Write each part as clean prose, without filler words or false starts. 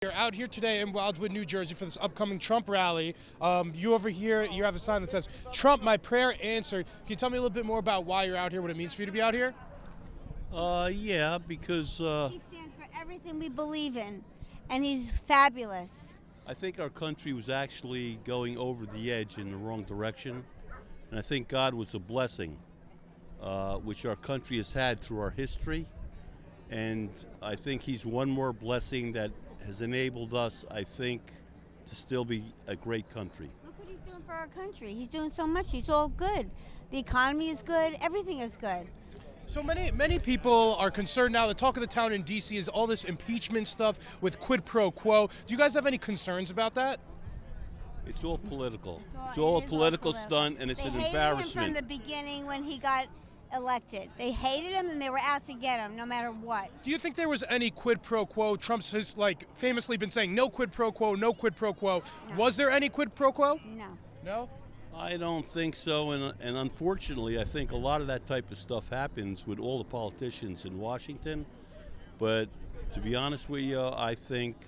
You're out here today in Wildwood, New Jersey for this upcoming Trump rally. You over here, you have a sign that says, "Trump, my prayer answered." Can you tell me a little bit more about why you're out here, what it means for you to be out here? Yeah, because He stands for everything we believe in, and he's fabulous. I think our country was actually going over the edge in the wrong direction, and I think God was a blessing, which our country has had through our history, and I think he's one more blessing that has enabled us, I think, to still be a great country. Look what he's doing for our country. He's doing so much. He's all good. The economy is good. Everything is good. So many people are concerned now. The talk of the town in D.C. is all this impeachment stuff with quid pro quo. Do you guys have any concerns about that? It's all political. It's It all a is political stunt, and it's they an hated embarrassment. him from the beginning when he got elected. They hated him, and they were out to get him, no matter what. Do you think there was any quid pro quo? Trump's has famously been saying no quid pro quo, no quid pro quo. No. Was there any quid pro quo? No. No? I don't think so, and unfortunately, I think a lot of that type of stuff happens with all the politicians in Washington. But to be honest with you, I think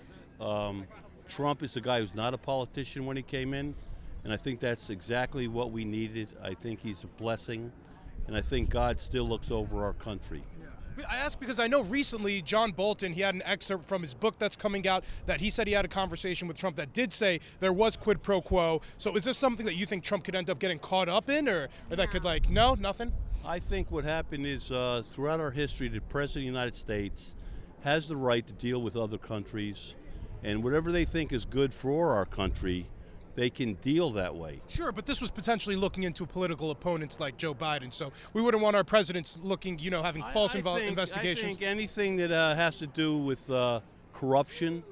Trump is a guy who's not a politician when he came in, and I think that's exactly what we needed. I think he's a blessing, and I think God still looks over our country. I ask because I know recently John Bolton, he had an excerpt from his book that's coming out that he said he had a conversation with Trump that did say there was quid pro quo. So is this something that you think Trump could end up getting caught up in, or that could no, nothing? I think what happened is throughout our history, the President of the United States has the right to deal with other countries, and whatever they think is good for our country, they can deal that way. Sure, but this was potentially looking into political opponents like Joe Biden, so we wouldn't want our presidents looking, having false investigations. I think anything that has to do with corruption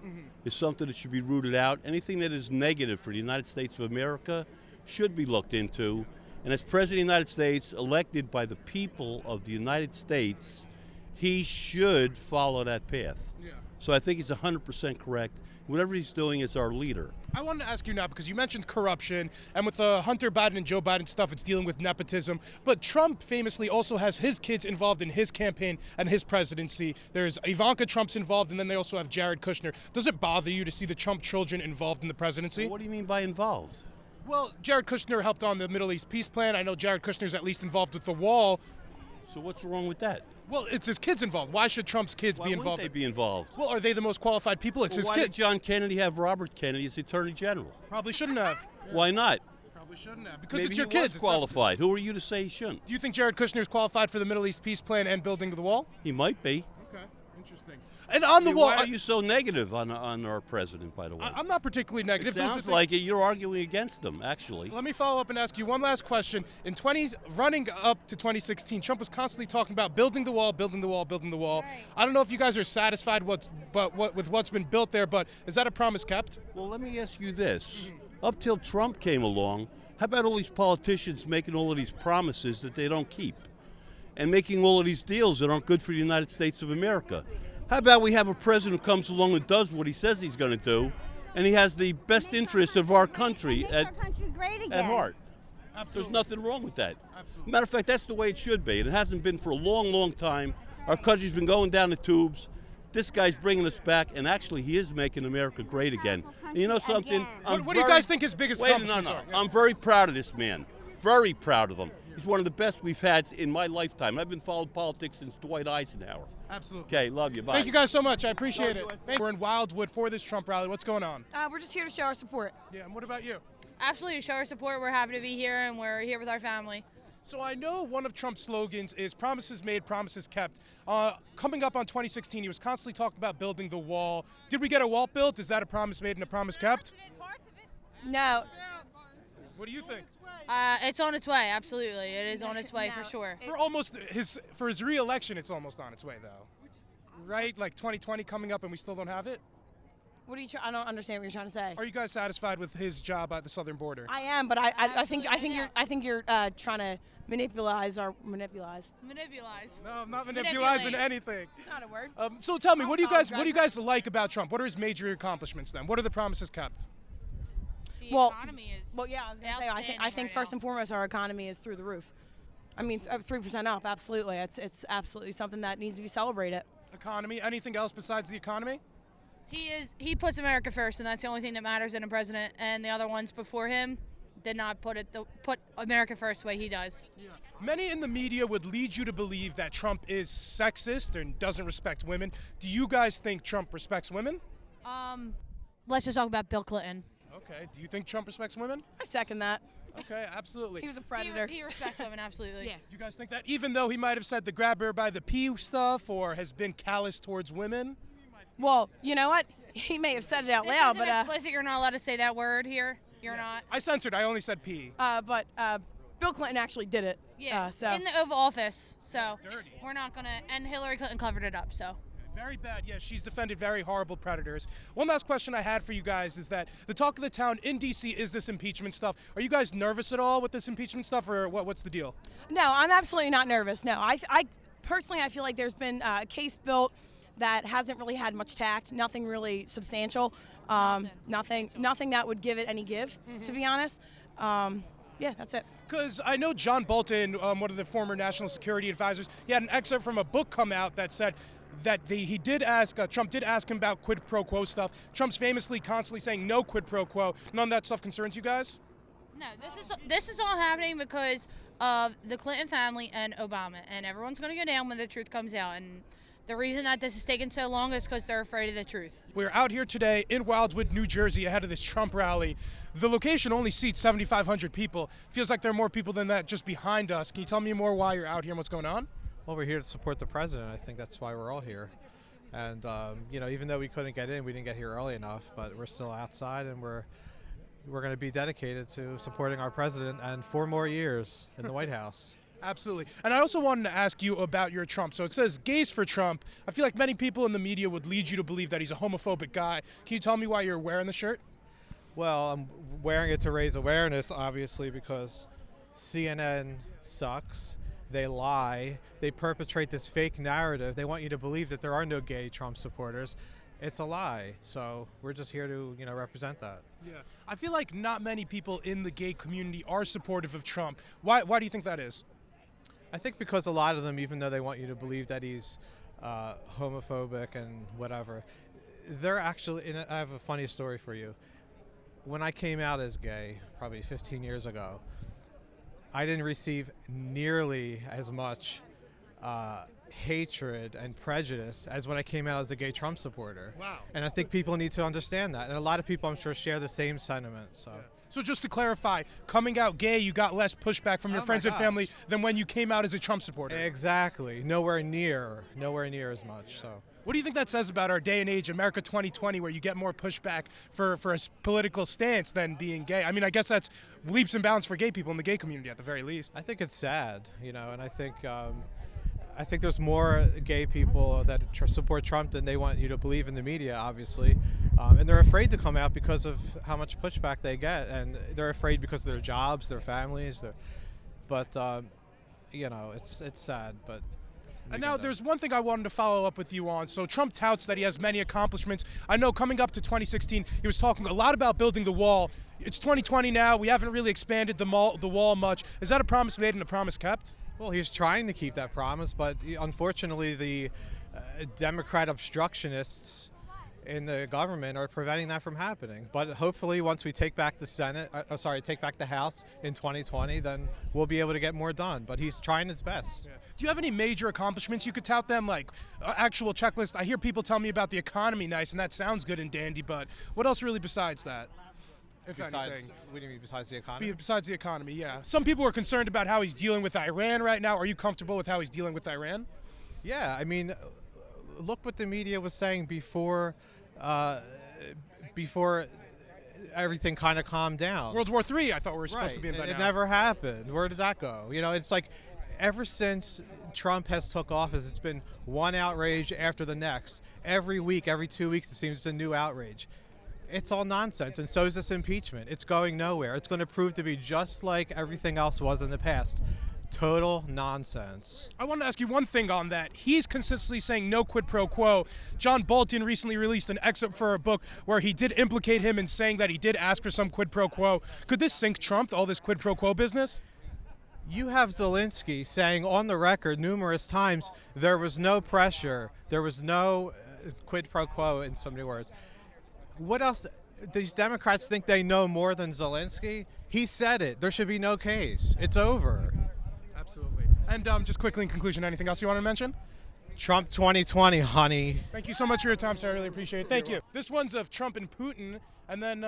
is something that should be rooted out. Anything that is negative for the United States of America should be looked into. And as President of the United States, elected by the people of the United States, he should follow that path. Yeah. So I think he's 100% correct. Whatever he's doing is our leader. I wanted to ask you now, because you mentioned corruption, and with the Hunter Biden and Joe Biden stuff, it's dealing with nepotism. But Trump famously also has his kids involved in his campaign and his presidency. There's Ivanka Trump's involved, and then they also have Jared Kushner. Does it bother you to see the Trump children involved in the presidency? Well, what do you mean by involved? Well, Jared Kushner helped on the Middle East peace plan. I know Jared Kushner's at least involved with the wall. So what's wrong with that? Well, it's his kids involved. Why should Trump's kids be involved? Why wouldn't they be involved? Well, are they the most qualified people? It's his Why kids. did John Kennedy have Robert Kennedy as Attorney General? Probably shouldn't have. Why not? Probably shouldn't have. Because Maybe it's your he kids. was qualified. Who are you to say he shouldn't? Do you think Jared Kushner is qualified for the Middle East peace plan and building the wall? He might be. Okay, interesting. And on the wall, Why are you so negative on our president, by the way? I'm not particularly negative. It sounds like it. You're arguing against him, actually. Let me follow up and ask you one last question. In running up to 2016, Trump was constantly talking about building the wall, building the wall, building the wall. Right. I don't know if you guys are satisfied with what's been built there, but is that a promise kept? Well, let me ask you this. Up till Trump came along, how about all these politicians making all of these promises that they don't keep? And making all of these deals that aren't good for the United States of America? How about we have a president who comes along and does what he says he's going to do, and he has the best interests of our country our country great again. at heart? Absolutely. There's nothing wrong with that. Absolutely. Matter of fact, that's the way it should be. And it hasn't been for a long, long time. Our country's been going down the tubes. This guy's bringing us back, and actually, he is making America great again. And you know something? Again. What do you guys think his biggest accomplishments are? I'm very proud of this man. Very proud of him. He's one of the best we've had in my lifetime. I've been following politics since Dwight Eisenhower. Absolutely. Okay, love you. Bye. Thank you guys so much. I appreciate it. We're in Wildwood for this Trump rally. What's going on? We're just here to show our support. Yeah, and what about you? Absolutely, to show our support. We're happy to be here, and we're here with our family. So I know one of Trump's slogans is promises made, promises kept. Coming up on 2016, he was constantly talking about building the wall. Did we get a wall built? Is that a promise made and a promise kept? No, What do you think? it's on its way. Absolutely, it is on its way for sure. For his re-election, it's almost on its way though, right? Like 2020 coming up, and we still don't have it. What are you? I don't understand what you're trying to say. Are you guys satisfied with his job at the southern border? I am, but I think you're trying to manipulize. No, I'm not manipulating Manipulate. anything. It's not a word. So tell me, what do you guys like about Trump? What are his major accomplishments then? What are the promises kept? The economy is. Well, yeah, I was going to say. I think first and foremost, our economy is through the roof. I mean, 3% up. Absolutely, it's absolutely something that needs to be celebrated. Economy. Anything else besides the economy? He puts America first, and that's the only thing that matters in a president. And the other ones before him did not put America first the way he does. Yeah. Many in the media would lead you to believe that Trump is sexist and doesn't respect women. Do you guys think Trump respects women? Let's just talk about Bill Clinton. Okay. Do you think Trump respects women? I second that. Okay, absolutely. He was a predator. He respects women, absolutely. Yeah. You guys think that? Even though he might have said the grab her by the pee stuff or has been callous towards women? Well, you know what? He may have said it out loud, This but isn't explicit. You're not allowed to say that word here. You're not. I censored. I only said pee. but Bill Clinton actually did it. Yeah. So In the Oval Office. So Dirty. we're not gonna. And Hillary Clinton covered it up. So. Very bad. Yeah, she's defended very horrible predators. One last question I had for you guys is that the talk of the town in D.C. is this impeachment stuff. Are you guys nervous at all with this impeachment stuff, or what's the deal? No, I'm absolutely not nervous. No, I personally, I feel like there's been a case built that hasn't really had much tact, nothing really substantial, nothing that would give it any give, to be honest. Yeah, that's it. Because I know John Bolton, one of the former national security advisors, he had an excerpt from a book come out that said that Trump did ask him about quid pro quo stuff. Trump's famously constantly saying no quid pro quo. None of that stuff concerns you guys? No, this is all happening because of the Clinton family and Obama, and everyone's going to go down when the truth comes out. And the reason that this is taking so long is because they're afraid of the truth. We're out here today in Wildwood, New Jersey, ahead of this Trump rally. The location only seats 7,500 people. Feels like there are more people than that just behind us. Can you tell me more why you're out here and what's going on? Well, we're here to support the president. I think that's why we're all here. And, even though we couldn't get in, we didn't get here early enough, but we're still outside, and we're going to be dedicated to supporting our president and 4 more years in the White House. Absolutely. And I also wanted to ask you about your Trump. So it says gays for Trump. I feel like many people in the media would lead you to believe that he's a homophobic guy. Can you tell me why you're wearing the shirt? Well, I'm wearing it to raise awareness, obviously, because CNN sucks. They lie. They perpetrate this fake narrative. They want you to believe that there are no gay Trump supporters. It's a lie. So we're just here to, represent that. Yeah. I feel like not many people in the gay community are supportive of Trump. Why do you think that is? I think because a lot of them, even though they want you to believe that he's homophobic and whatever, they're actually, and I have a funny story for you. When I came out as gay, probably 15 years ago, I didn't receive nearly as much hatred and prejudice as when I came out as a gay Trump supporter. Wow. And I think people need to understand that. And a lot of people, I'm sure, share the same sentiment. So. Yeah. So just to clarify, coming out gay, you got less pushback from your friends and family than when you came out as a Trump supporter. Exactly. Nowhere near as much. So. What do you think that says about our day and age, America 2020, where you get more pushback for a political stance than being gay? I mean, I guess that's leaps and bounds for gay people in the gay community at the very least. I think it's sad, and I think there's more gay people that support Trump than they want you to believe in the media, obviously. And they're afraid to come out because of how much pushback they get. And they're afraid because of their jobs, their families. But it's sad. But and now there's one thing I wanted to follow up with you on. So Trump touts that he has many accomplishments. I know coming up to 2016, he was talking a lot about building the wall. It's 2020 now. We haven't really expanded the wall much. Is that a promise made and a promise kept? Well, he's trying to keep that promise, but unfortunately the Democrat obstructionists in the government are preventing that from happening. But hopefully once we take back the take back the House in 2020, then we'll be able to get more done. But he's trying his best. Yeah. Do you have any major accomplishments you could tout them, like actual checklist? I hear people tell me about the economy nice, and that sounds good and dandy, but what else really besides that? Besides, what do you mean besides the economy? Besides the economy, yeah. Some people are concerned about how he's dealing with Iran right now. Are you comfortable with how he's dealing with Iran? Yeah, I mean, look what the media was saying before everything kind of calmed down. World War III, I thought we were supposed to be in by now. It never happened. Where did that go? It's like ever since Trump has took office, it's been one outrage after the next. Every week, every 2 weeks, it seems it's a new outrage. It's all nonsense, and so is this impeachment. It's going nowhere. It's going to prove to be just like everything else was in the past. Total nonsense. I want to ask you one thing on that. He's consistently saying no quid pro quo. John Bolton recently released an excerpt for a book where he did implicate him in saying that he did ask for some quid pro quo. Could this sink Trump, all this quid pro quo business? You have Zelensky saying on the record numerous times there was no pressure, there was no quid pro quo in so many words. What else? These Democrats think they know more than Zelensky? He said it. There should be no case. It's over. Absolutely. And just quickly in conclusion, anything else you want to mention? Trump 2020, honey. Thank you so much for your time, sir. I really appreciate it. Thank you. This one's of Trump and Putin, and then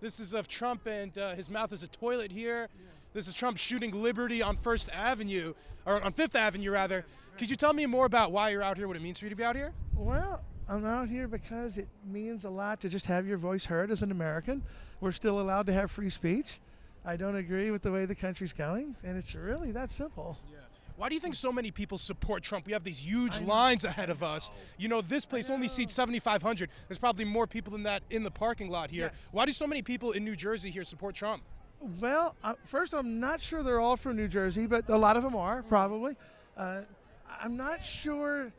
this is of Trump and his mouth is a toilet here. This is Trump shooting Liberty on First Avenue, or on Fifth Avenue, rather. Could you tell me more about why you're out here, what it means for you to be out here? Well, I'm out here because it means a lot to just have your voice heard as an American. We're still allowed to have free speech. I don't agree with the way the country's going, and it's really that simple. Yeah. Why do you think so many people support Trump? We have these huge lines ahead of us. You know, this place only seats 7,500. There's probably more people than that in the parking lot here. Yes. Why do so many people in New Jersey here support Trump? Well, first, I'm not sure they're all from New Jersey, but a lot of them are, probably. I'm not sure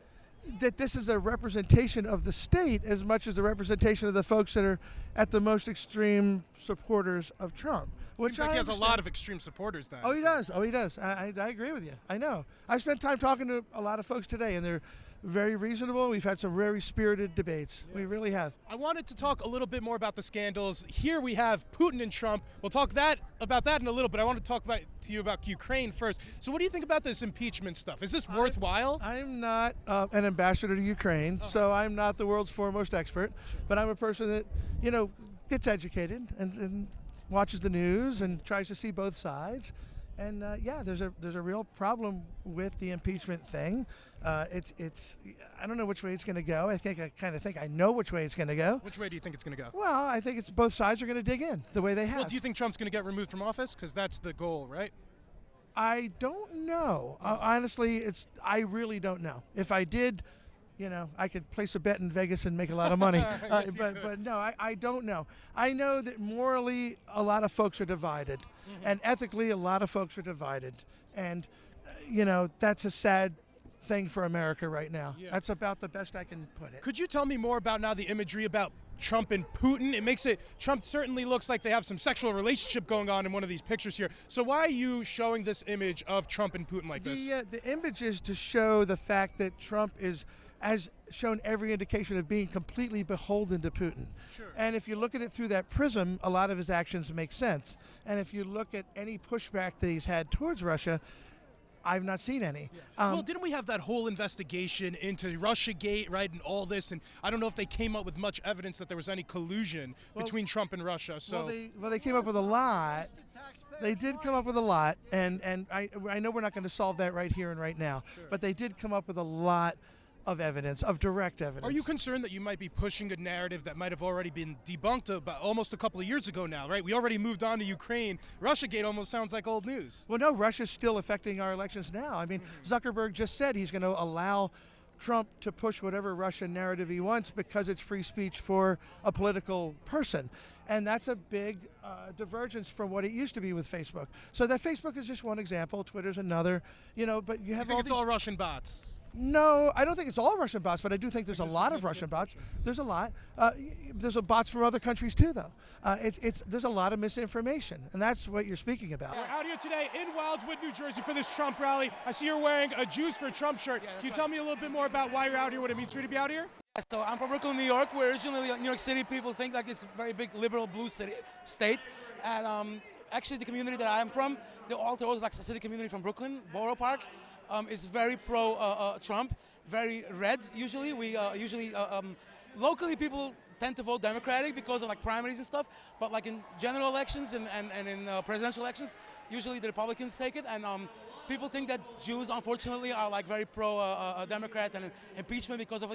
that this is a representation of the state as much as a representation of the folks that are at the most extreme supporters of Trump. Seems like he has a lot of extreme supporters then. Oh, he does. Oh, he does. I agree with you. I know. I spent time talking to a lot of folks today, and they're very reasonable. We've had some very spirited debates. We really have. I wanted to talk a little bit more about the scandals. Here we have Putin and Trump. We'll talk about that in a little bit. I want to talk to you about Ukraine first. So what do you think about this impeachment stuff? Is this worthwhile? I'm not an ambassador to Ukraine, so I'm not the world's foremost expert, but I'm a person that, gets educated and watches the news and tries to see both sides. And there's a real problem with the impeachment thing. It's I don't know which way it's going to go. I kind of think I know which way it's going to go. Which way do you think it's going to go? Well, I think it's both sides are going to dig in the way they have. Well, do you think Trump's going to get removed from office? Because that's the goal, right? I don't know. Honestly, I really don't know. If I did, I could place a bet in Vegas and make a lot of money. Yes, but no, I don't know. I know that morally a lot of folks are divided, and ethically a lot of folks are divided, and that's a sad thing for America right now. Yeah. That's about the best I can put it. Could you tell me more about now the imagery about Trump and Putin? It makes it, Trump certainly looks like they have some sexual relationship going on in one of these pictures here. So why are you showing this image of Trump and Putin like this? The image is to show the fact that Trump has shown every indication of being completely beholden to Putin. Sure. And if you look at it through that prism, a lot of his actions make sense. And if you look at any pushback that he's had towards Russia, I've not seen any. Well, didn't we have that whole investigation into Russiagate, right, and all this? And I don't know if they came up with much evidence that there was any collusion between Trump and Russia. So well, they came up with a lot. They did come up with a lot, and I know we're not going to solve that right here and right now, but they did come up with a lot of evidence, of direct evidence. Are you concerned that you might be pushing a narrative that might have already been debunked about almost a couple of years ago now, right? We already moved on to Ukraine. Russiagate almost sounds like old news. Well, no, Russia's still affecting our elections now. I mean, Zuckerberg just said he's going to allow Trump to push whatever Russian narrative he wants because it's free speech for a political person. And that's a big divergence from what it used to be with Facebook. So that Facebook is just one example. Twitter's another. But you have You think all it's these. all Russian bots? No, I don't think it's all Russian bots, but I do think there's a lot of Russian bots. There's a lot. There's bots from other countries too, though. There's a lot of misinformation, and that's what you're speaking about. We're out here today in Wildwood, New Jersey for this Trump rally. I see you're wearing a Jews for Trump shirt. Can you tell me a little bit more about why you're out here, what it means for you to be out here? So I'm from Brooklyn, New York. We're originally New York City. People think like it's a very big liberal blue state. And actually the community that I'm from, the Orthodox city community from Brooklyn, Borough Park, is very pro-Trump, very red usually. Locally people tend to vote Democratic because of like primaries and stuff, but like in general elections and in presidential elections, usually the Republicans take it. And people think that Jews, unfortunately, are like very pro-Democrat and impeachment because of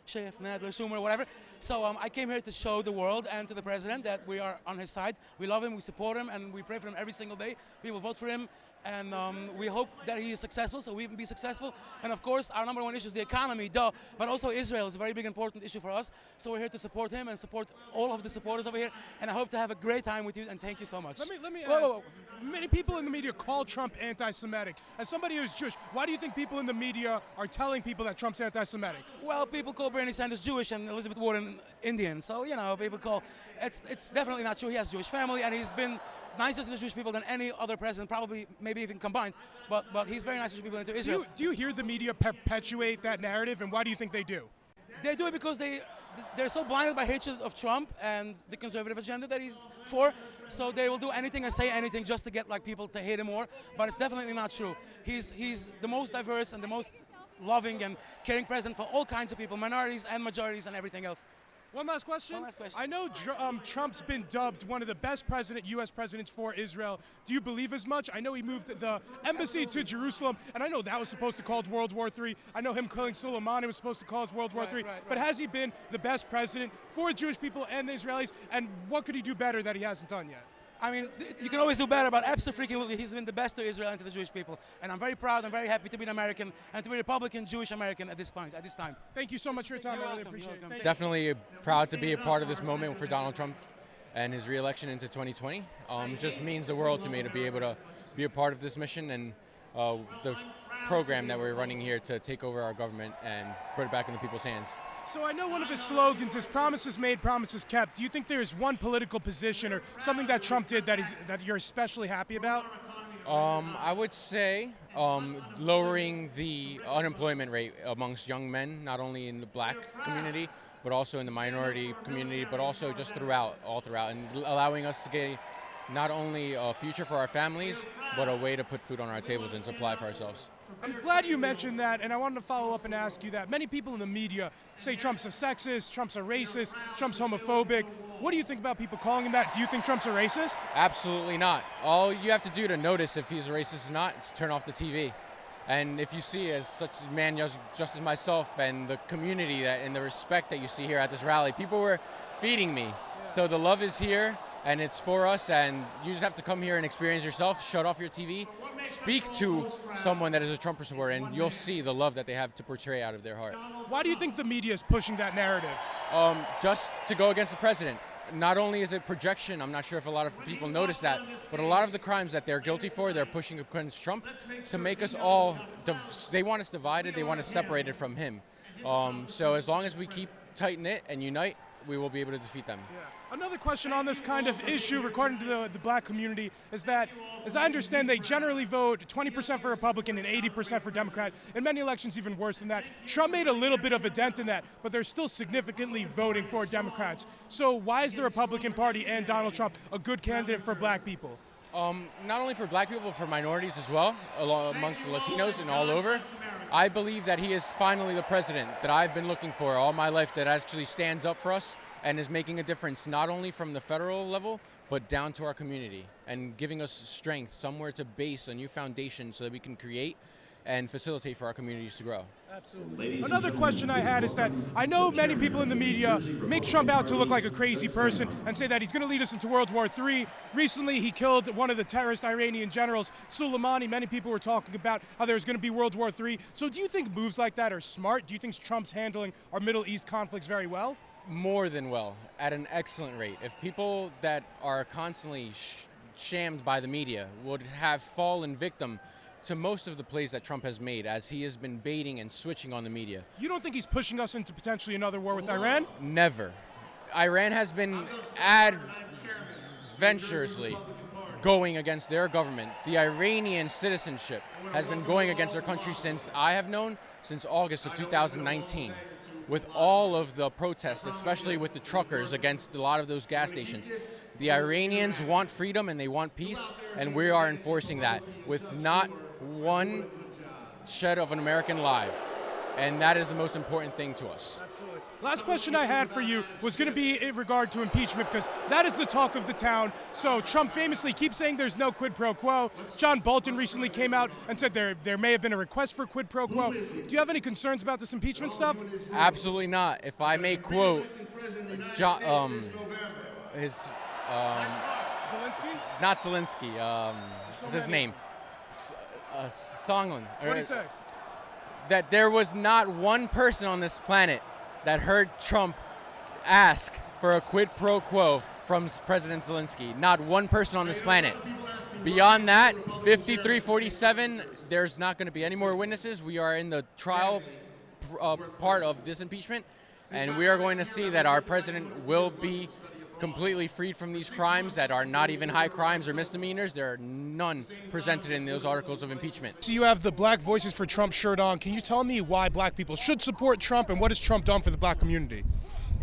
Schiff, Nadler, Schumer, whatever. So I came here to show the world and to the president that we are on his side. We love him, we support him, and we pray for him every single day. We will vote for him, and we hope that he is successful, so we can be successful. And of course, our number one issue is the economy, but also Israel is a very big, important issue for us. So we're here to support him and support all of the supporters over here. And I hope to have a great time with you. And thank you so much. Let me ask. Many people in the media call Trump anti-Semitic. As somebody who's Jewish, why do you think people in the media are telling people that Trump's anti-Semitic? Well, people call Bernie Sanders Jewish and Elizabeth Warren Indian. So, people call, it's definitely not true. He has a Jewish family and he's been nicer to the Jewish people than any other president, probably maybe even combined. But he's very nice to people into Israel. Do you hear the media perpetuate that narrative, and why do you think they do? They do it because they're so blinded by hatred of Trump and the conservative agenda that he's for. So they will do anything and say anything just to get like people to hate him more. But it's definitely not true. He's the most diverse and the most loving and caring president for all kinds of people, minorities and majorities and everything else. One last question. One last question. I know Trump's been dubbed one of the best U.S. presidents for Israel. Do you believe as much? I know he moved the embassy to Jerusalem, and I know that was supposed to cause World War III. I know him killing Soleimani was supposed to cause World War III. But has he been the best president for Jewish people and the Israelis? And what could he do better that he hasn't done yet? I mean, you can always do better, but absolutely he's been the best to Israel and to the Jewish people. And I'm very proud and very happy to be an American and to be a Republican, Jewish American at this point, at this time. Thank you so much for your time. You're I really welcome. appreciate it. Thank you. Definitely proud to be a part of this moment for Donald Trump and his re-election into 2020. It just means the world to me to be able to be a part of this mission and the program that we're running here to take over our government and put it back into people's hands. So I know one of his slogans is promises made, promises kept. Do you think there's one political position or something that Trump did that you're especially happy about? I would say lowering the unemployment rate amongst young men, not only in the black community, but also in the minority community, but also just all throughout, and allowing us to get not only a future for our families, but a way to put food on our tables and supply for ourselves. I'm glad you mentioned that, and I wanted to follow up and ask you that. Many people in the media say Trump's a sexist, Trump's a racist, Trump's homophobic. What do you think about people calling him that? Do you think Trump's a racist? Absolutely not. All you have to do to notice if he's a racist or not is turn off the TV. And if you see as such a man just as myself and the community and the respect that you see here at this rally, people were feeding me. So the love is here. And it's for us, and you just have to come here and experience yourself, shut off your TV, speak to someone that is a Trump supporter, and you'll see the love that they have to portray out of their heart. Why do you think the media is pushing that narrative? Just to go against the president. Not only is it projection, I'm not sure if a lot of people notice that, but a lot of the crimes that they're guilty for, they're pushing against Trump to make us all, they want us divided, they want us separated from him. So as long as we keep tight-knit and unite, we will be able to defeat them. Yeah. Another question on this kind of issue, according to the black community, is that, as I understand, they generally vote 20% for Republican and 80% for Democrat. In many elections, even worse than that. Trump made a little bit of a dent in that, but they're still significantly voting for Democrats. So why is the Republican Party and Donald Trump a good candidate for black people? Not only for black people, but for minorities as well, amongst the Latinos and all over. I believe that he is finally the president that I've been looking for all my life, that actually stands up for us and is making a difference not only from the federal level, but down to our community and giving us strength, somewhere to base a new foundation so that we can create and facilitate for our communities to grow. Absolutely. Another question I had is that I know many people in the media make Trump out to look like a crazy person and say that he's going to lead us into World War III. Recently, he killed one of the terrorist Iranian generals, Soleimani. Many people were talking about how there's going to be World War III. So do you think moves like that are smart? Do you think Trump's handling our Middle East conflicts very well? More than well, at an excellent rate. If people that are constantly shammed by the media would have fallen victim to most of the plays that Trump has made, as he has been baiting and switching on the media. You don't think he's pushing us into potentially another war with Iran? Never. Iran has been adventurously going against their government. The Iranian citizenship has been going against their country since I have known, since August of 2019. With all of the protests, especially with the truckers against a lot of those gas stations. The Iranians want freedom and they want peace, and we are enforcing that with not one shed of an American life. And that is the most important thing to us. Absolutely. Last question I had for you was going to be in regard to impeachment, because that is the talk of the town. So Trump famously keeps saying there's no quid pro quo. John Bolton recently came out and said there may have been a request for quid pro quo. Do you have any concerns about this impeachment stuff? Absolutely not. If I may quote John, Zelensky? Not Zelensky. What's his name? Songlin. What did he say? That there was not one person on this planet that heard Trump ask for a quid pro quo from President Zelensky. Not one person on this planet. Beyond that, 53-47, there's not going to be any more witnesses. We are in the trial part of this impeachment, and we are going to see that our president will be completely freed from these crimes that are not even high crimes or misdemeanors. There are none presented in those articles of impeachment. So you have the Black Voices for Trump shirt on. Can you tell me why black people should support Trump, and what has Trump done for the black community?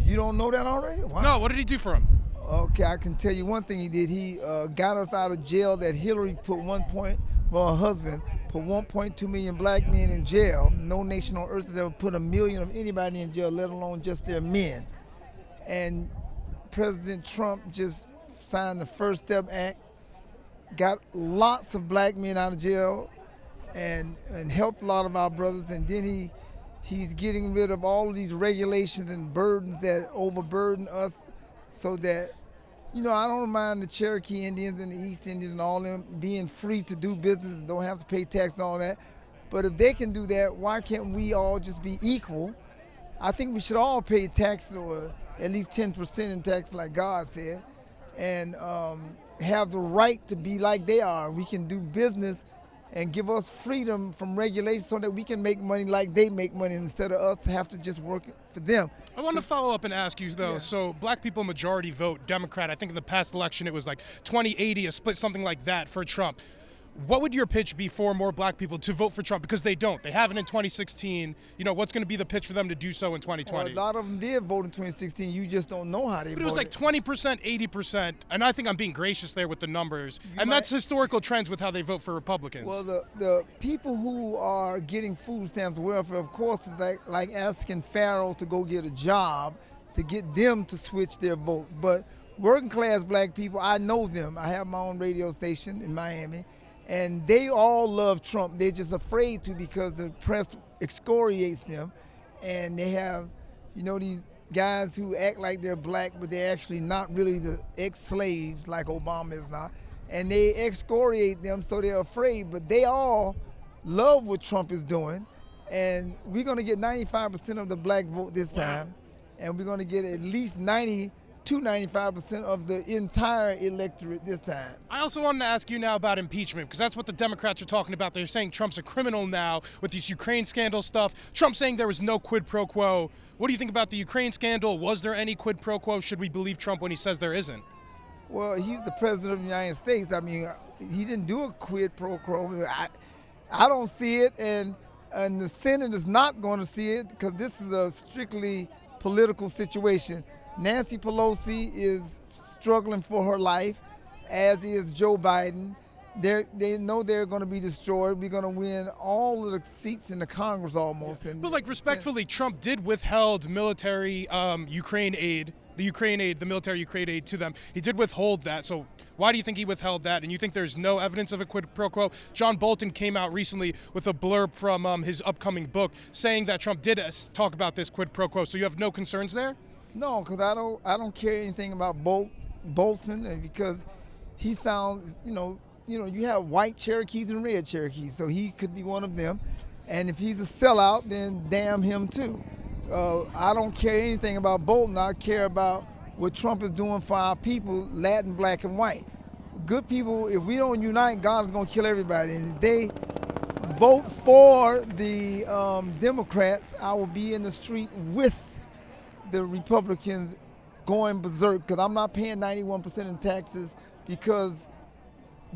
You don't know that already? Wow. No, what did he do for him? Okay, I can tell you one thing he did. He got us out of jail that Hillary put her husband put 1.2 million black men in jail. No nation on earth has ever put 1 million of anybody in jail, let alone just their men. And President Trump just signed the First Step Act, got lots of black men out of jail, and helped a lot of our brothers. And then he's getting rid of all of these regulations and burdens that overburden us, so that, you know, I don't mind the Cherokee Indians and the East Indians and all them being free to do business and don't have to pay tax and all that. But if they can do that, why can't we all just be equal? I think we should all pay taxes, or at least 10% in tax, like God said, and have the right to be like they are. We can do business and give us freedom from regulation so that we can make money like they make money, instead of us have to just work for them. I want to follow up and ask you, though. Yeah. So black people majority vote Democrat. I think in the past election it was like 20-80, a split, something like that, for Trump. What would your pitch be for more black people to vote for Trump? Because they don't. They haven't in 2016. You know, what's going to be the pitch for them to do so in 2020? Well, a lot of them did vote in 2016. You just don't know how they voted. But it was like 20%, 80%. And I think I'm being gracious there with the numbers. That's historical trends with how they vote for Republicans. Well, the people who are getting food stamps, welfare, of course, is like asking Pharaoh to go get a job to get them to switch their vote. But working class black people, I know them. I have my own radio station in Miami. And they all love Trump. They're just afraid to, because the press excoriates them. And they have, you know, these guys who act like they're black, but they're actually not really the ex-slaves like Obama is not. And they excoriate them, so they're afraid. But they all love what Trump is doing. And we're going to get 95% of the black vote this time. And we're going to get at least 95% of the entire electorate this time. I also wanted to ask you now about impeachment, because that's what the Democrats are talking about. They're saying Trump's a criminal now with this Ukraine scandal stuff. Trump saying there was no quid pro quo. What do you think about the Ukraine scandal? Was there any quid pro quo? Should we believe Trump when he says there isn't? Well, he's the president of the United States. I mean, he didn't do a quid pro quo. I don't see it, and the Senate is not going to see it, because this is a strictly political situation. Nancy Pelosi is struggling for her life, as is Joe Biden. They know they're going to be destroyed. We're going to win all of the seats in the Congress almost. And but like, respectfully, Trump did withheld military Ukraine aid, the military Ukraine aid to them. He did withhold that. So why do you think he withheld that? And you think there's no evidence of a quid pro quo? John Bolton came out recently with a blurb from his upcoming book saying that Trump did talk about this quid pro quo. So you have no concerns there? No, because I don't care anything about Bolton, because he sounds, you have white Cherokees and red Cherokees, so he could be one of them. And if he's a sellout, then damn him too. I don't care anything about Bolton. I care about what Trump is doing for our people, Latin, black, and white. Good people, if we don't unite, God is going to kill everybody. And if they vote for the Democrats, I will be in the street with the Republicans going berserk, because I'm not paying 91% in taxes because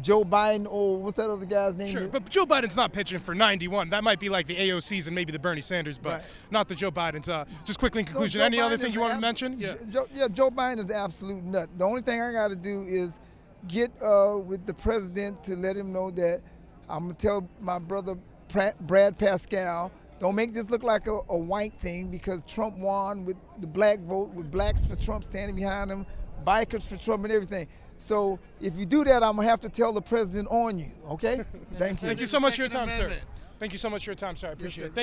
Joe Biden, or what's that other guy's name? Sure, but Joe Biden's not pitching for 91. That might be like the AOCs and maybe the Bernie Sanders, but right. Not the Joe Bidens. Just quickly in conclusion, Joe any Biden other thing you want to mention? Yeah, Joe Biden is the absolute nut. The only thing I got to do is get with the president to let him know that I'm going to tell my brother Brad Pascal, don't make this look like a white thing, because Trump won with the black vote, with blacks for Trump standing behind him, bikers for Trump and everything. So if you do that, I'm going to have to tell the president on you, okay? Thank you. Thank you so much for your time, sir. Thank you so much for your time, sir. I appreciate it.